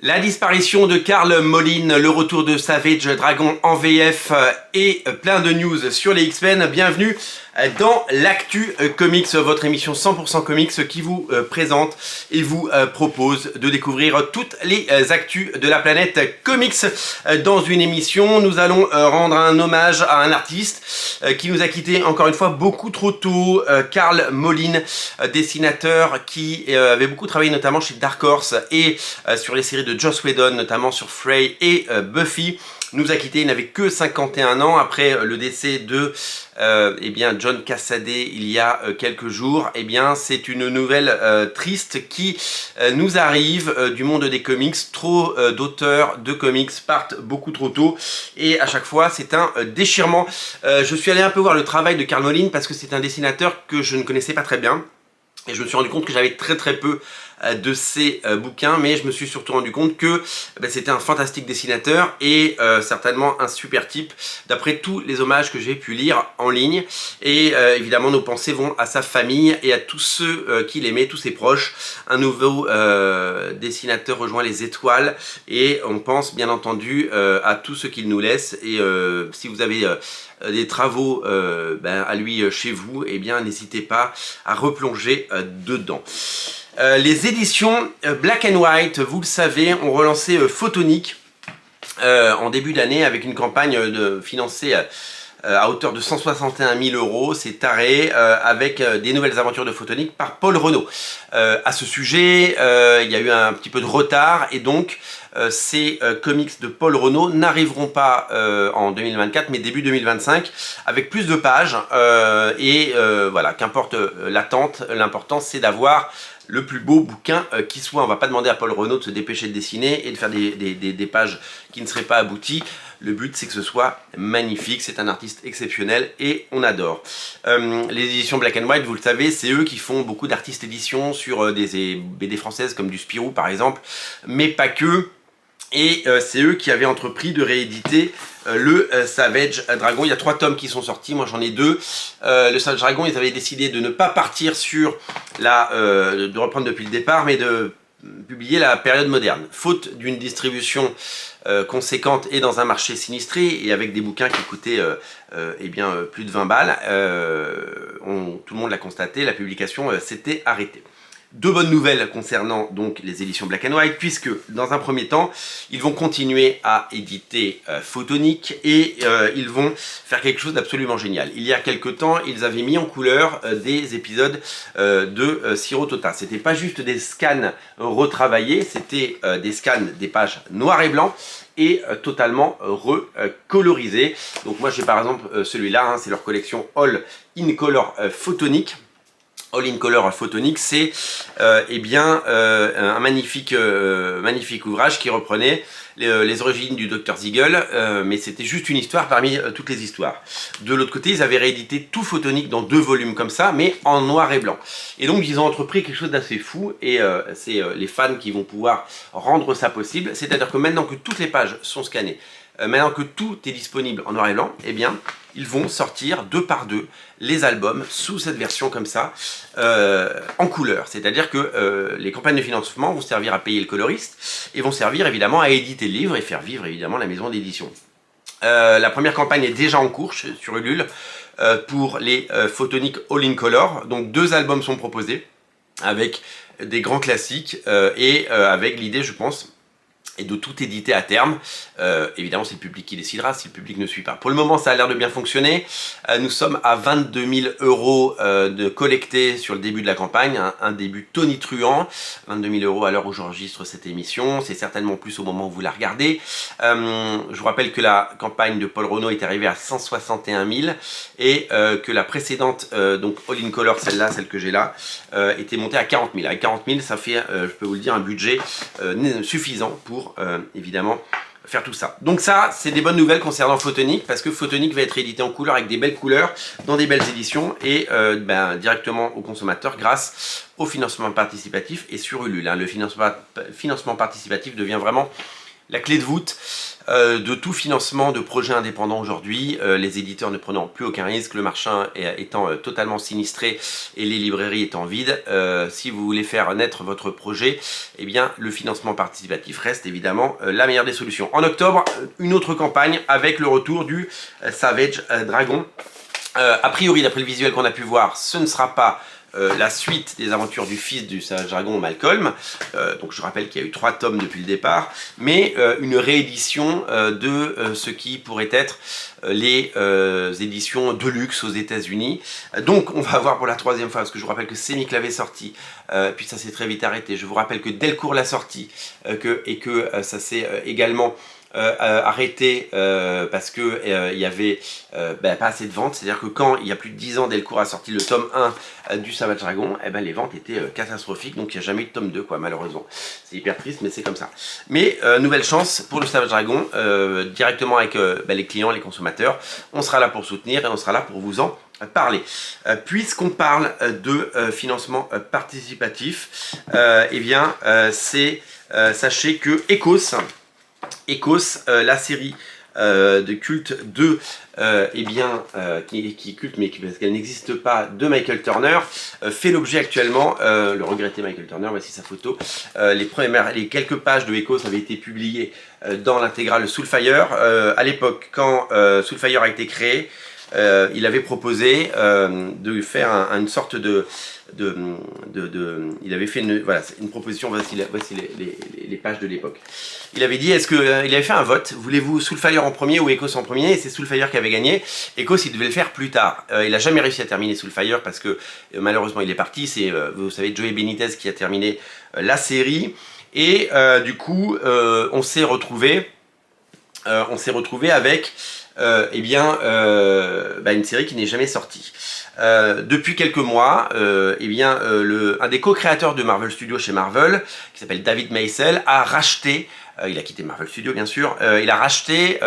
La disparition de Karl Moline, le retour de Savage Dragon en VF et plein de news sur les X-Men. Bienvenue dans l'Actu Comics, votre émission 100% comics qui vous présente et vous propose de découvrir toutes les actus de la planète comics. Dans une émission, nous allons rendre un hommage à un artiste qui nous a quitté encore une fois beaucoup trop tôt, Karl Moline, dessinateur qui avait beaucoup travaillé notamment chez Dark Horse et sur les séries de Joss Whedon, notamment sur Frey et Buffy. Nous a quitté, il n'avait que 51 ans après le décès de John Cassaday il y a quelques jours. C'est une nouvelle triste qui nous arrive du monde des comics. Trop d'auteurs de comics partent beaucoup trop tôt et à chaque fois c'est un déchirement. Je suis allé un peu voir le travail de Karl Moline parce que c'est un dessinateur que je ne connaissais pas très bien. Et je me suis rendu compte que j'avais très peu de ses bouquins, mais je me suis surtout rendu compte que c'était un fantastique dessinateur et certainement un super type d'après tous les hommages que j'ai pu lire en ligne. Et évidemment nos pensées vont à sa famille et à tous ceux qu'il aimait, tous ses proches. Un nouveau dessinateur rejoint les étoiles et on pense bien entendu à tout ce qu'il nous laisse. Et si vous avez des travaux à lui chez vous, n'hésitez pas à replonger dedans. Les éditions Black and White, vous le savez, ont relancé Photonic en début d'année avec une campagne financée à hauteur de 161 000 €, c'est taré, avec des nouvelles aventures de Photonic par Paul Renaud. À ce sujet, il y a eu un petit peu de retard et donc ces comics de Paul Renaud n'arriveront pas en 2024 mais début 2025 avec plus de pages voilà, qu'importe l'attente, l'important c'est d'avoir le plus beau bouquin qui soit. On va pas demander à Paul Renaud de se dépêcher de dessiner et de faire des pages qui ne seraient pas abouties. Le but c'est que ce soit magnifique, c'est un artiste exceptionnel et on adore. Les éditions Black and White, vous le savez, c'est eux qui font beaucoup d'artistes éditions sur des BD françaises comme du Spirou par exemple, mais pas que. Et c'est eux qui avaient entrepris de rééditer le Savage Dragon. Il y a 3 tomes qui sont sortis, moi j'en ai 2. Le Savage Dragon, ils avaient décidé de ne pas partir sur de reprendre depuis le départ, mais de publier la période moderne. Faute d'une distribution conséquente et dans un marché sinistré, et avec des bouquins qui coûtaient plus de 20 balles, tout le monde l'a constaté, la publication s'était arrêtée. Deux bonnes nouvelles concernant donc les éditions Black and White, puisque dans un premier temps, ils vont continuer à éditer Photonic et ils vont faire quelque chose d'absolument génial. Il y a quelque temps, ils avaient mis en couleur des épisodes de Sirotota. C'était pas juste des scans retravaillés, c'était des scans des pages noir et blanc et totalement recolorisés. Donc moi j'ai par exemple celui-là, c'est leur collection All in Color Photonic. All in Color Photonic, c'est un magnifique ouvrage qui reprenait les origines du Dr Ziegler, mais c'était juste une histoire parmi toutes les histoires. De l'autre côté, ils avaient réédité tout Photonic dans 2 volumes comme ça, mais en noir et blanc. Et donc, ils ont entrepris quelque chose d'assez fou, et c'est les fans qui vont pouvoir rendre ça possible. C'est-à-dire que maintenant que toutes les pages sont scannées, maintenant que tout est disponible en noir et blanc, ils vont sortir 2 par 2 les albums sous cette version comme ça, en couleur. C'est-à-dire que les campagnes de financement vont servir à payer le coloriste et vont servir évidemment à éditer le livre et faire vivre évidemment la maison d'édition. La première campagne est déjà en cours sur Ulule pour les Photonic All in Color. Donc 2 albums sont proposés avec des grands classiques et avec l'idée, je pense, et de tout éditer à terme. Évidemment, c'est le public qui décidera si le public ne suit pas. Pour le moment, ça a l'air de bien fonctionner. Nous sommes à 22 000 € de collectés sur le début de la campagne, un début tonitruant. 22 000 € à l'heure où j'enregistre cette émission. C'est certainement plus au moment où vous la regardez. Je vous rappelle que la campagne de Paul Renaud est arrivée à 161 000 et que la précédente, donc All in Color, celle que j'ai là, était montée à 40 000. Avec 40 000, ça fait, je peux vous le dire, un budget suffisant pour évidemment faire tout ça. Donc ça, c'est des bonnes nouvelles concernant Photonic, parce que Photonic va être édité en couleur avec des belles couleurs, dans des belles éditions, et directement aux consommateurs grâce au financement participatif et sur Ulule. Le financement participatif devient vraiment la clé de voûte de tout financement de projets indépendants aujourd'hui, les éditeurs ne prenant plus aucun risque, le marché étant totalement sinistré et les librairies étant vides. Si vous voulez faire naître votre projet, eh bien le financement participatif reste évidemment la meilleure des solutions. En octobre, une autre campagne avec le retour du Savage Dragon. A priori, d'après le visuel qu'on a pu voir, ce ne sera pas la suite des aventures du fils du Savage Dragon, Malcolm. Donc je rappelle qu'il y a eu 3 tomes depuis le départ, mais une réédition de ce qui pourrait être les éditions de luxe aux États-Unis. Donc on va voir pour la 3e fois, parce que je vous rappelle que Semic l'avait sorti, puis ça s'est très vite arrêté. Je vous rappelle que Delcourt l'a sorti et que ça s'est également arrêté parce que il y avait pas assez de ventes. C'est à dire que quand il y a plus de 10 ans Delcourt a sorti le tome 1 du Savage Dragon, les ventes étaient catastrophiques, donc il n'y a jamais eu de tome 2 malheureusement. C'est hyper triste, mais c'est comme ça. Mais nouvelle chance pour le Savage Dragon, directement avec les clients, les consommateurs. On sera là pour soutenir et on sera là pour vous en parler. Puisqu'on parle de financement participatif, sachez que Ecos, la série de culte de qui est culte mais parce qu'elle n'existe pas, de Michael Turner, fait l'objet actuellement, le regretté Michael Turner, voici sa photo. Les quelques pages de Ecos avaient été publiées dans l'intégrale Soulfire. À l'époque, quand Soulfire a été créé, il avait proposé de faire une sorte il avait fait une proposition. Voici les pages de l'époque. Il avait dit, il avait fait un vote, voulez-vous Soulfire en premier ou Ecos en premier, et c'est Soulfire qui avait gagné. Ecos, il devait le faire plus tard. Il n'a jamais réussi à terminer Soulfire parce que malheureusement il est parti. C'est, vous savez, Joey Benitez qui a terminé la série, et du coup on s'est retrouvé avec une série qui n'est jamais sortie. Depuis quelques mois, un des co-créateurs de Marvel Studios chez Marvel, qui s'appelle David Maisel, a racheté, il a quitté Marvel Studios bien sûr, il a racheté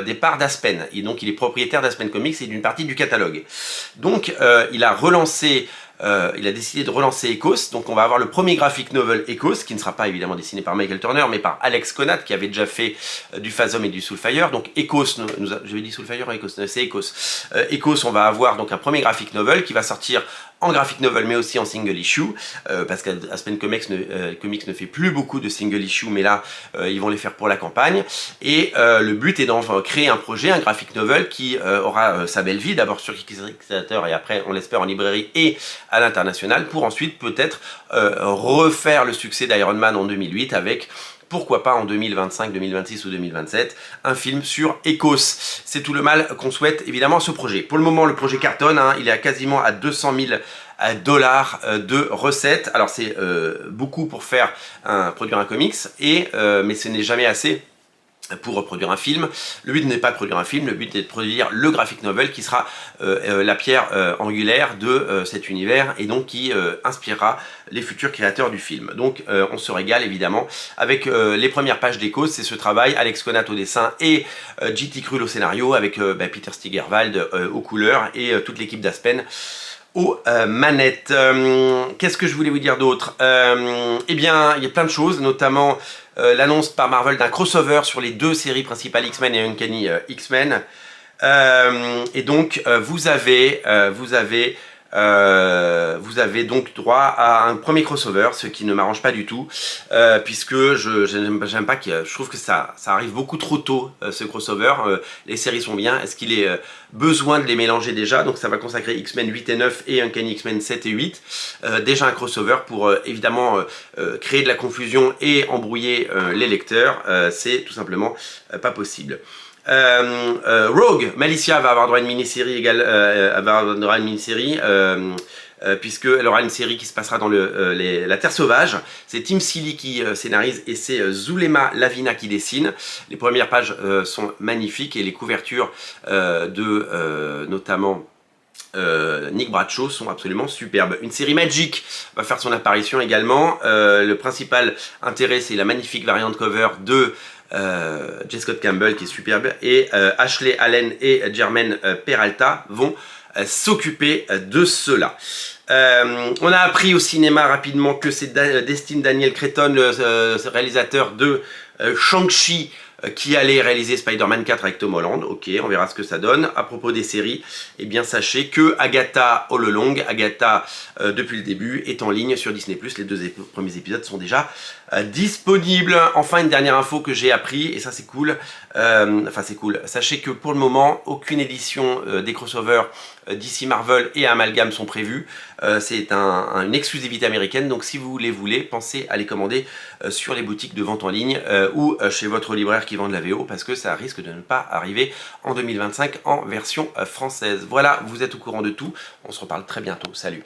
des parts d'Aspen, et donc il est propriétaire d'Aspen Comics et d'une partie du catalogue. Donc il a décidé de relancer Ecos, donc on va avoir le premier graphic novel Ecos, qui ne sera pas évidemment dessiné par Michael Turner, mais par Alex Conat, qui avait déjà fait du Phasm et du Soulfire. Donc Ecos, j'avais dit Soulfire ou Ecos, c'est Ecos. Ecos, on va avoir donc un premier graphic novel qui va sortir en graphic novel mais aussi en single issue, parce qu'Aspen Comics ne fait plus beaucoup de single issue, mais là ils vont les faire pour la campagne, et le but est d'en créer un projet, un graphic novel qui aura sa belle vie, d'abord sur Kickstarter et après on l'espère en librairie et à l'international, pour ensuite peut-être refaire le succès d'Iron Man en 2008 avec, pourquoi pas en 2025, 2026 ou 2027, un film sur Ecos. C'est tout le mal qu'on souhaite évidemment à ce projet. Pour le moment, le projet cartonne, il est quasiment à 200 000 $ de recettes. Alors c'est beaucoup pour produire un comics, mais ce n'est jamais assez pour produire un film. Le but n'est pas de produire un film, le but est de produire le graphic novel qui sera la pierre angulaire de cet univers, et donc qui inspirera les futurs créateurs du film. Donc on se régale évidemment avec les premières pages d'Ecos. C'est ce travail, Alex Conat au dessin et J.T. Krull au scénario, avec Peter Steigerwald aux couleurs et toute l'équipe d'Aspen aux manettes. Qu'est-ce que je voulais vous dire d'autre? Il y a plein de choses, notamment l'annonce par Marvel d'un crossover sur les 2 séries principales X-Men et Uncanny X-Men. Et donc vous avez donc droit à un premier crossover, ce qui ne m'arrange pas du tout, puisque j'aime pas je trouve que ça arrive beaucoup trop tôt, ce crossover. Les séries sont bien, est-ce qu'il est besoin de les mélanger déjà? Donc ça va consacrer X-Men 8 et 9 et Uncanny X-Men 7 et 8, déjà un crossover pour évidemment créer de la confusion et embrouiller les lecteurs. C'est tout simplement pas possible. Rogue, Malicia va avoir droit à une mini-série puisqu'elle aura une série qui se passera dans la Terre Sauvage. C'est Tim Seeley qui scénarise et c'est Zulema Lavina qui dessine. Les premières pages sont magnifiques, et les couvertures notamment Nick Bradshaw sont absolument superbes. Une série Magic va faire son apparition également. Le principal intérêt, c'est la magnifique variante cover de J. Scott Campbell qui est superbe, et Ashley Allen et Jermaine Peralta vont s'occuper de cela. On a appris au cinéma rapidement que c'est Destin Daniel Cretton, le réalisateur de Shang-Chi, qui allait réaliser Spider-Man 4 avec Tom Holland. Ok, on verra ce que ça donne. À propos des séries, eh bien sachez que Agatha All Along, Agatha depuis le début, est en ligne sur Disney+. Les deux premiers épisodes sont déjà disponibles. Enfin, une dernière info que j'ai appris, et ça c'est cool. Enfin c'est cool. Sachez que pour le moment, aucune édition des crossovers DC Marvel et Amalgam sont prévues. C'est une exclusivité américaine, donc si vous les voulez, pensez à les commander sur les boutiques de vente en ligne ou chez votre libraire qui vend de la VO, parce que ça risque de ne pas arriver en 2025 en version française. Voilà, vous êtes au courant de tout. On se reparle très bientôt. Salut!